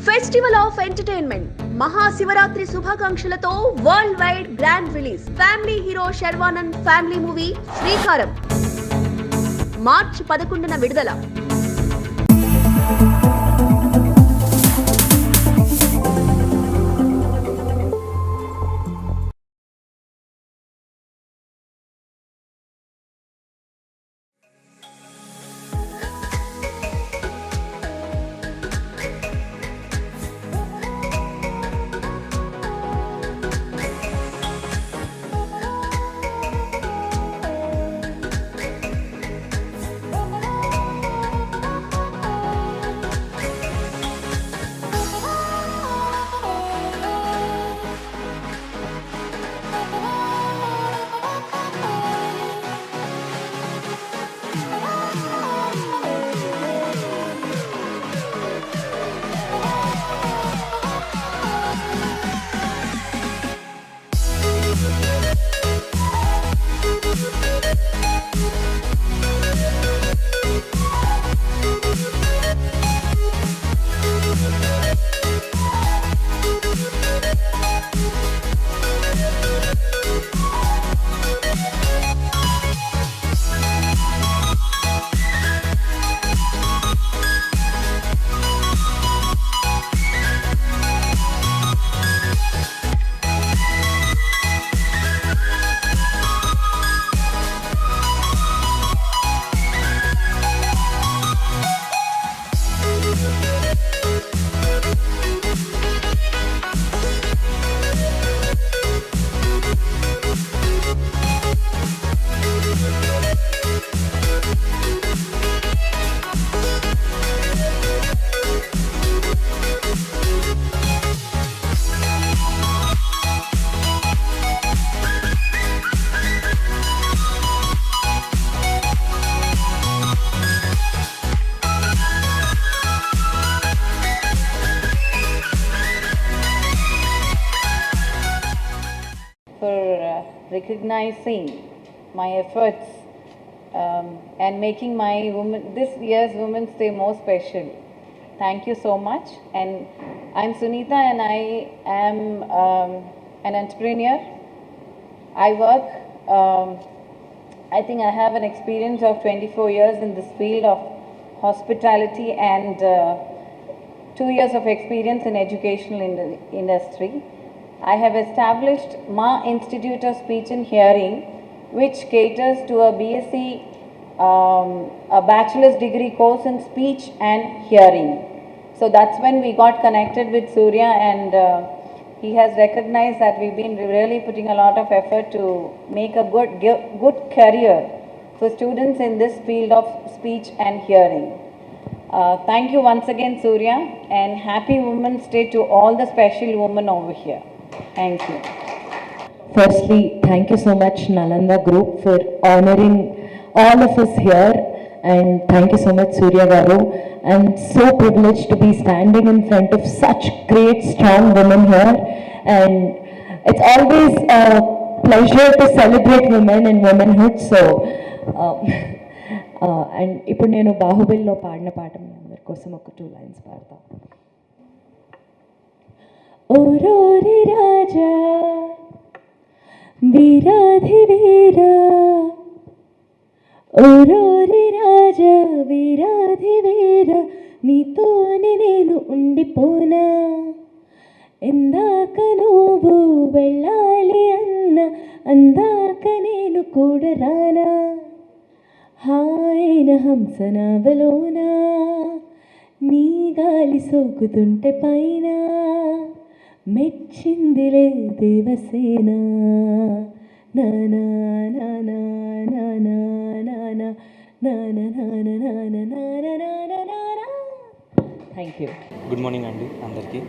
Festival of entertainment Mahashivratri శుభాకాంక్షలతో world wide grand release family hero Sharwanand family movie Sreekaram March 11న విడుదల. Recognizing my efforts and making my this year's Women's Day more special. Thank you so much. And I'm Sunita and I am an entrepreneur. I work, I think I have an experience of 24 years in this field of hospitality and 2 years of experience in educational industry. I have established Ma Institute of Speech and Hearing, which caters to a BSc, a bachelor's degree course in speech and hearing. So that's when we got connected with Surya, and he has recognized that we've been really putting a lot of effort to make a good career for students in this field of speech and hearing. Thank you once again, Surya, and happy Women's Day to all the special women over here. Thank you. Firstly, thank you so much, Nalanda Group, for honoring all of us here, and thank you so much, Surya Garu. I'm so privileged to be standing in front of such great, strong women here, and it's always a pleasure to celebrate women and womanhood. So, and ఇప్పుడు నేను బాహుబలిలో పాడిన పాట మీ అందరి కోసం ఒక 2 lines పాడతా. ఓరోరి రాజా వీరాధివీరా, ఓరోరి రాజా వీరాధివీరా, నీతోనే నేను ఉండిపోనా, ఎందాక నువ్వు వెళ్ళాలి అన్న అందాక నేను కూడా రానా, హాయన హంసనావలోనా నీ గాలి సోకుతుంటే పైన మెచ్చిందిలే దేవసేన, నానా నానా నానా నానా నానా నానా నానా నానా. Thank you. గుడ్ మార్నింగ్ అండి అందరికీ.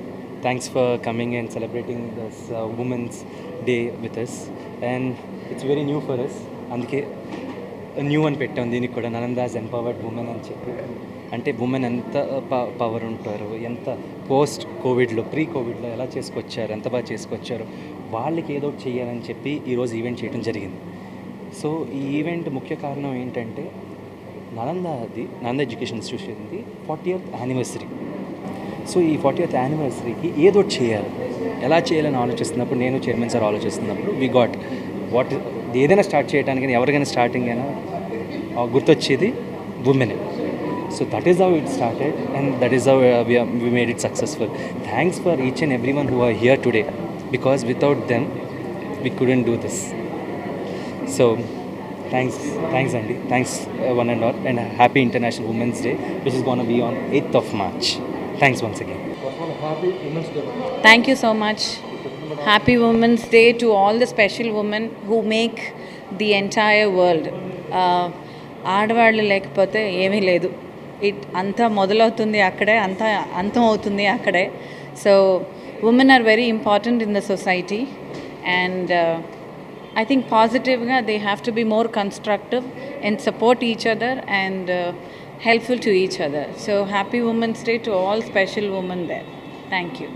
Thanks for coming and celebrating this women's day with us, and it's very new for us. అందుకే న్యూ అని పెట్టాం దీనికి కూడా, నలందాస్ ఎంపవర్డ్ ఉమెన్ అని చెప్పి. అంటే ఉమెన్ ఎంత పవర్ ఉంటారు, ఎంత పోస్ట్ కోవిడ్లో ప్రీ కోవిడ్లో ఎలా చేసుకొచ్చారు, ఎంత బాగా చేసుకొచ్చారు, వాళ్ళకి ఏదో ఒకటి చేయాలని చెప్పి ఈరోజు ఈవెంట్ చేయడం జరిగింది. సో ఈ ఈవెంట్ ముఖ్య కారణం ఏంటంటే నలంద ఎడ్యుకేషన్ ఇన్స్టిట్యూషన్ది 40th యానివర్సరీ. సో ఈ 40th యానివర్సరీకి ఏదో ఒకటి చేయాలి, ఎలా చేయాలని ఆలోచిస్తున్నప్పుడు, నేను చైర్మన్ సార్ ఆలోచిస్తున్నప్పుడు వి గాట్ వాట్ ఏదైనా స్టార్ట్ చేయడానికి ఎవరికైనా స్టార్టింగ్ అయినా గుర్తొచ్చేది ఉమెనే. So that is how it started, and that is how we made it successful. Thanks for each and everyone who are here today, because without them we couldn't do this. So thanks Andy, thanks one and all, and happy International Women's Day, which is going to be on 8th of March. Thanks once again. Thank you so much. Happy Women's Day to all the special women who make the entire world. ఆడవాళ్ళు లేకపోతే ఏమీ లేదు. అంతా మొదలవుతుంది అక్కడే, అంతా అంతం అవుతుంది అక్కడే. So women are very important in the society, and I think positively they have to be more constructive and support each other and helpful to each other. So happy Women's Day to all special women there. Thank you.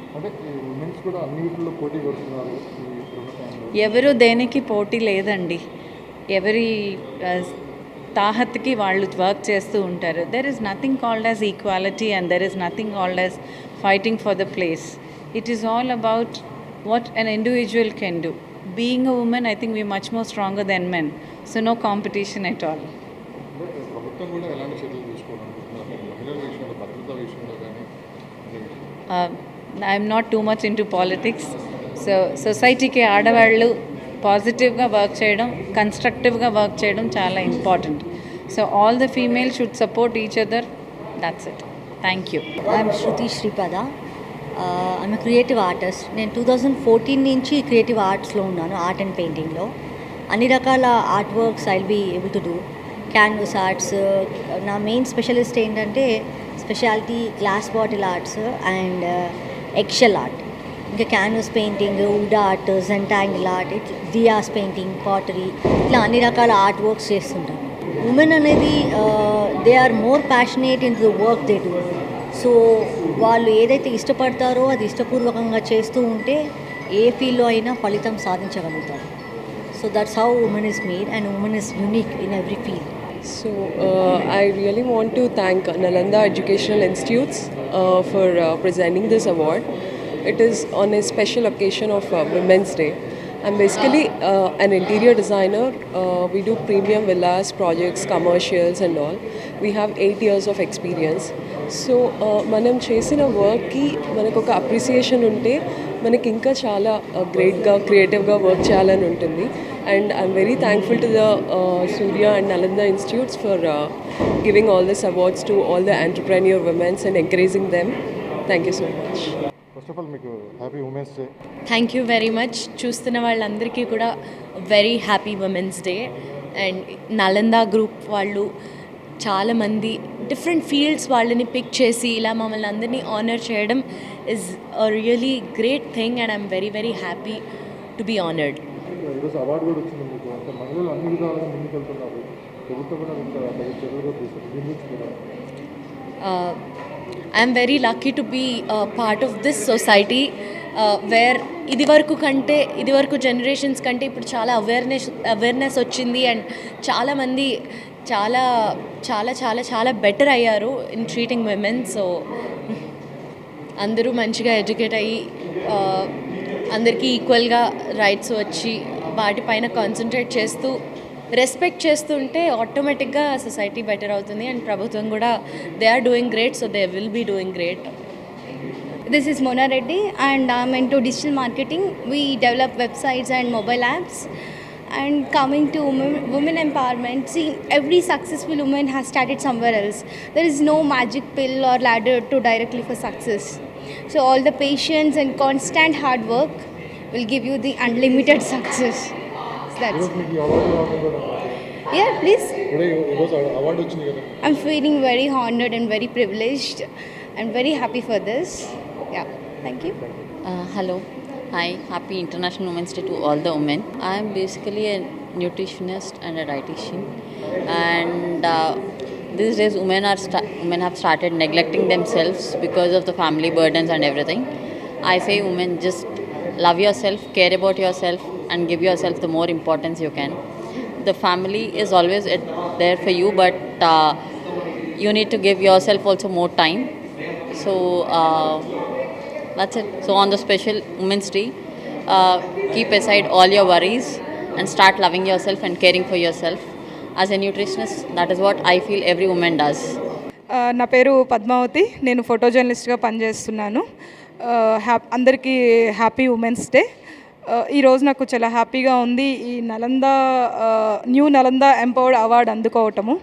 ఎవరు దేనికి పోటీ లేదండి, ఎవరి తాహత్కి వాళ్ళు work చేస్తూ ఉంటారు. There is nothing called as equality and there is nothing called as fighting for the place. It is all about what an individual can do. Being a woman, I think we're much more stronger than men. So no competition at all. I'm not too much into politics. So సొసైటీకి ఆడవాళ్ళు పాజిటివ్గా work చేయడం, కన్స్ట్రక్టివ్గా work చేయడం చాలా important. So all the female should support each other. That's it. Thank you. I'm Shruti Sripada. I'm creative artist. నేను 2014 నుంచి creative ఆర్ట్స్లో ఉన్నాను, art and పెయింటింగ్లో. అన్ని రకాల art works I will be able to do. Canvas arts నా main specialist ఏంటంటే speciality glass bottle arts and ఎక్షల్ art. ఇంకా canvas painting, wood art, zentangle art, diyas painting, pottery, ఇట్లా అన్ని రకాల ఆర్ట్ వర్క్స్ చేస్తుంటాను. ఉమెన్ అనేది they are more passionate in the work they do. So వాళ్ళు ఏదైతే ఇష్టపడతారో అది ఇష్టపూర్వకంగా చేస్తూ ఉంటే ఏ ఫీల్డ్లో అయినా ఫలితం సాధించగలుగుతారు. So that's how women is made, and women is unique in every field. So I really want to thank Nalanda Educational Institutes for presenting this award. It is on a special occasion of Women's Day. I'm basically an interior designer. We do premium villas, projects, commercials and all. We have 8 years of experience. So మనం చేసిన వర్క్కి మనకు ఒక appreciation ఉంటే మనకి ఇంకా చాలా గ్రేట్గా క్రియేటివ్గా వర్క్ చేయాలని ఉంటుంది. And I'm very thankful to the Surya and Nalanda Institutes for giving all these awards to all the entrepreneur women and encouraging them. Thank you so much. First of all మీకు happy women's day. Thank you very much. చూస్తున్న వాళ్ళందరికీ కూడా very happy women's day. And Nalanda group వాళ్ళు చాలామంది different fields వాళ్ళని pick చేసి ఇలా మమ్మల్ని అందరినీ ఆనర్ చేయడం is a really great thing, and I'm very very happy to be honoured. ఈరోజు అవార్డు కూడా వచ్చింది మీకు. అంటే మహిళలు అన్ని విధాలుగా ముందుకెళ్తున్నారు, ప్రభుత్వం కూడా తగిన చర్యలుగా తీసుకుంటుంది. I'm very lucky to be part of this society where ఇదివరకు జనరేషన్స్ కంటే ఇప్పుడు చాలా అవేర్నెస్ వచ్చింది, అండ్ చాలామంది చాలా చాలా చాలా చాలా బెటర్ అయ్యారు ఇన్ ట్రీటింగ్ విమెన్. సో అందరూ మంచిగా ఎడ్యుకేట్ అయ్యి అందరికీ ఈక్వల్గా రైట్స్ వచ్చి వాటిపైన కాన్సన్ట్రేట్ చేస్తూ రెస్పెక్ట్ చేస్తుంటే ఆటోమేటిక్గా సొసైటీ బెటర్ అవుతుంది, అండ్ ప్రభుత్వం కూడా they are doing great, so they will be doing great. This is Mona Reddy and I'm into digital marketing. We develop websites and mobile apps. And coming to women empowerment, see, every successful woman has started somewhere else. There is no magic pill or ladder to directly for success. So all the patience and constant hard work will give you the unlimited success. So that's yeah, please. I'm feeling very honored and very privileged. I'm very happy for this. Yeah, thank you. Hello. Hi. Happy International Women's Day to all the women. I am basically a nutritionist and a dietitian. And these days women have started neglecting themselves because of the family burdens and everything. I say women, just love yourself, care about yourself and give yourself the more importance you can. The family is always there for you, but you need to give yourself also more time. So that's it. So on the special Women's Day, keep aside all your worries and start loving yourself and caring for yourself. As a nutritionist, that is what I feel every woman does. నా పేరు పద్మావతి, నేను photo జర్నలిస్ట్గా పనిచేస్తున్నాను. అందరికీ happy women's day. ఈరోజు నాకు చాలా హ్యాపీగా ఉంది ఈ న్యూ నలంద ఎంపవర్డ్ అవార్డు అందుకోవటము.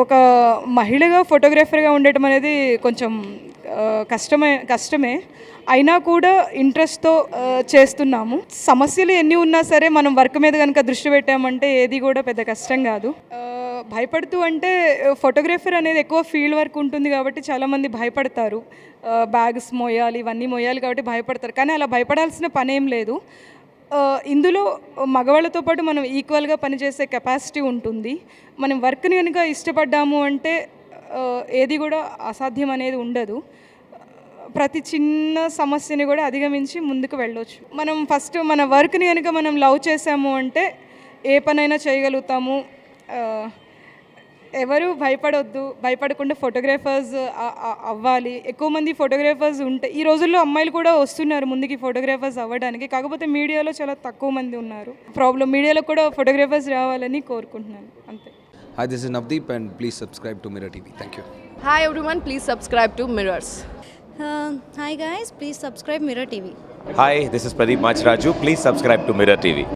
ఒక మహిళగా ఫోటోగ్రాఫర్గా ఉండటం అనేది కొంచెం కష్టమే అయినా కూడా ఇంట్రెస్ట్తో చేస్తున్నాము. సమస్యలు ఎన్ని ఉన్నా సరే మనం వర్క్ మీద కనుక దృష్టి పెట్టామంటే ఏది కూడా పెద్ద కష్టం కాదు. భయపడుతూ అంటే ఫోటోగ్రాఫర్ అనేది ఎక్కువ ఫీల్డ్ వర్క్ ఉంటుంది కాబట్టి చాలామంది భయపడతారు. బ్యాగ్స్ మోయాలి, ఇవన్నీ మోయాలి కాబట్టి భయపడతారు. కానీ అలా భయపడాల్సిన పని ఏం లేదు. ఇందులో మగవాళ్ళతో పాటు మనం ఈక్వల్గా పనిచేసే కెపాసిటీ ఉంటుంది. మనం వర్క్ని కనుక ఇష్టపడ్డాము అంటే ఏది కూడా అసాధ్యం అనేది ఉండదు. ప్రతి చిన్న సమస్యని కూడా అధిగమించి ముందుకు వెళ్ళొచ్చు. మనం ఫస్ట్ మన వర్క్ని కనుక మనం లవ్ చేసాము అంటే ఏ పనైనా చేయగలుగుతాము. ఎవరు భయపడకుండా ఫోటోగ్రాఫర్స్ అవ్వాలి. ఎక్కువ మంది ఫోటోగ్రాఫర్స్ ఉంటే ఈ రోజుల్లో అమ్మాయిలు కూడా వస్తున్నారు ముందుకి ఫోటోగ్రాఫర్స్ అవ్వడానికి. కాకపోతే మీడియాలో చాలా తక్కువ మంది ఉన్నారు. మీడియాలో కూడా ఫోటోగ్రాఫర్స్ రావాలని కోరుకుంటున్నాను. అంతే. Hi, this is Navdeep and please subscribe to Mirror TV. Thank you. Hi everyone, please subscribe to Mirrors. Hi guys, please subscribe Mirror TV. Hi, this is Pradeep Machraju. Please subscribe to Mirror TV.